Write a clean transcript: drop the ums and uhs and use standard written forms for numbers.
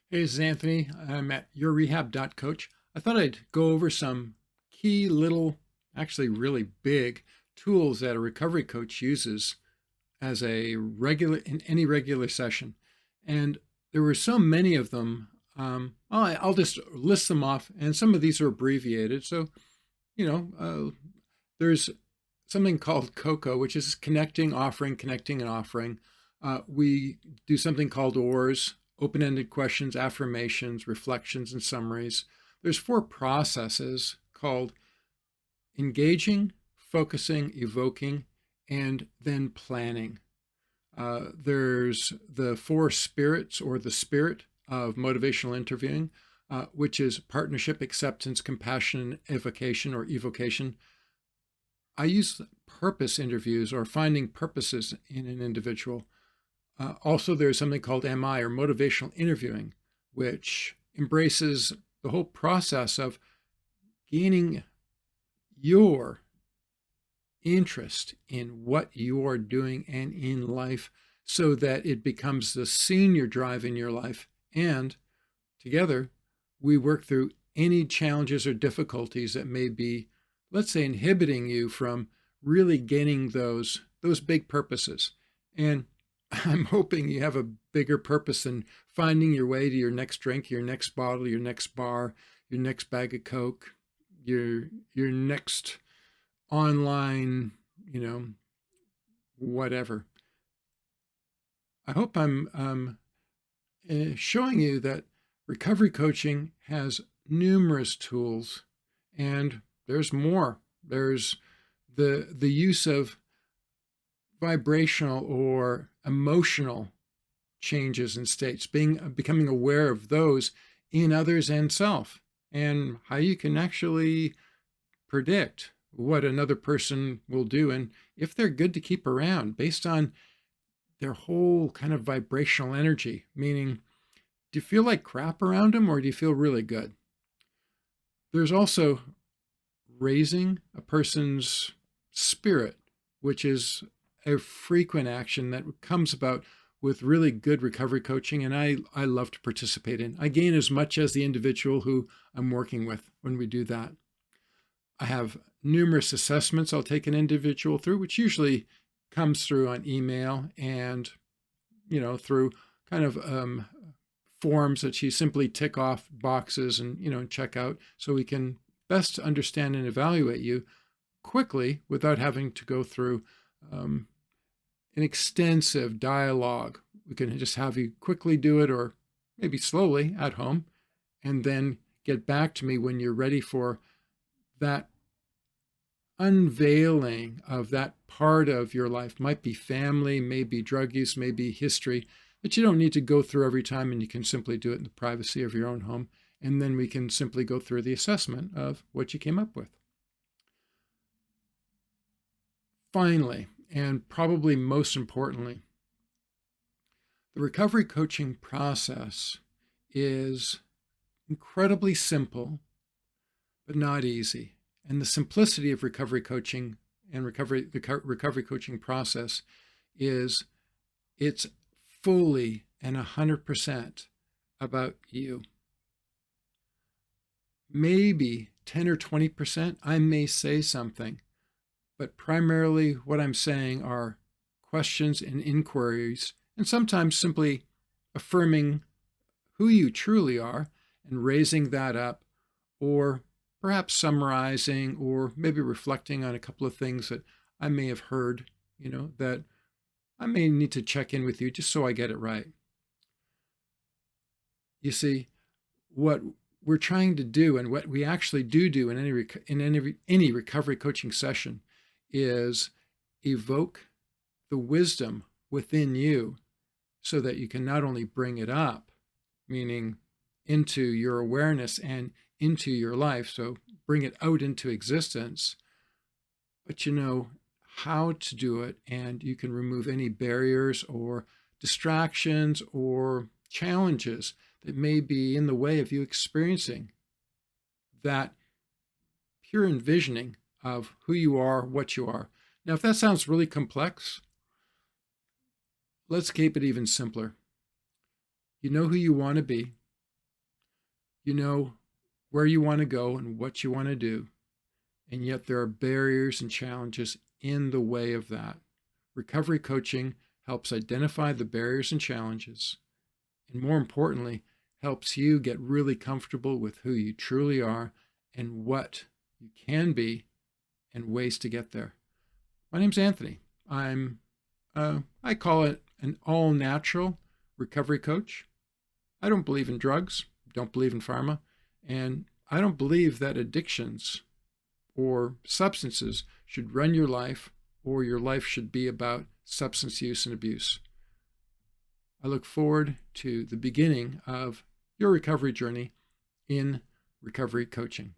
Hey, this is Anthony. I'm at yourrehab.coach. I thought I'd go over some key little, actually really big tools that a recovery coach uses as a regular in any regular session. And there were so many of them. I'll just list them off, and some of these are abbreviated. So, there's something called Coco, which is connecting, offering, connecting, and offering. We do something called ORS, open-ended questions, affirmations, reflections, and summaries. There's four processes called engaging, focusing, evoking, and then planning. There's the four spirits or the spirit of motivational interviewing, which is partnership, acceptance, compassion, evocation or evocation. I use purpose interviews or finding purposes in an individual. Also, there's something called MI or motivational interviewing, which embraces the whole process of gaining your interest in what you're doing and in life so that it becomes the senior drive in your life. And together, we work through any challenges or difficulties that may be, let's say, inhibiting you from really gaining those big purposes. And I'm hoping you have a bigger purpose than finding your way to your next drink, your next bottle, your next bar, your next bag of Coke, your next online, whatever. I hope I'm showing you that recovery coaching has numerous tools, and there's more. There's the use of vibrational or emotional changes in states, becoming aware of those in others and self, and how you can actually predict what another person will do and if they're good to keep around based on their whole kind of vibrational energy. Meaning, do you feel like crap around them or do you feel really good? There's also raising a person's spirit, which is a frequent action that comes about with really good recovery coaching, and I love to participate in. I gain as much as the individual who I'm working with when we do that. I have numerous assessments I'll take an individual through, which usually comes through on email and, through kind of forms that you simply tick off boxes and, check out so we can best understand and evaluate you quickly without having to go through an extensive dialogue. We can just have you quickly do it or maybe slowly at home and then get back to me when you're ready for that unveiling of that part of your life. Might be family, maybe drug use, maybe history, that you don't need to go through every time, and you can simply do it in the privacy of your own home. And then we can simply go through the assessment of what you came up with. Finally, and probably most importantly, the recovery coaching process is incredibly simple, but not easy. And the simplicity of recovery coaching and the recovery coaching process is it's fully and 100% about you. Maybe 10 or 20%, I may say something, but primarily what I'm saying are questions and inquiries, and sometimes simply affirming who you truly are and raising that up, or perhaps summarizing or maybe reflecting on a couple of things that I may have heard, that I may need to check in with you just so I get it right. You see, what we're trying to do and what we actually do in any recovery coaching session is evoke the wisdom within you so that you can not only bring it up, meaning into your awareness and into your life, so bring it out into existence, but you know how to do it, and you can remove any barriers or distractions or challenges that may be in the way of you experiencing that pure envisioning of who you are, what you are. Now, if that sounds really complex, let's keep it even simpler. You know who you want to be. You know where you want to go and what you want to do, and yet there are barriers and challenges in the way of that. Recovery coaching helps identify the barriers and challenges, and more importantly, helps you get really comfortable with who you truly are and what you can be and ways to get there. My name's Anthony. I call it an all-natural recovery coach. I don't believe in drugs, don't believe in pharma, and I don't believe that addictions or substances should run your life, or your life should be about substance use and abuse. I look forward to the beginning of your recovery journey in recovery coaching.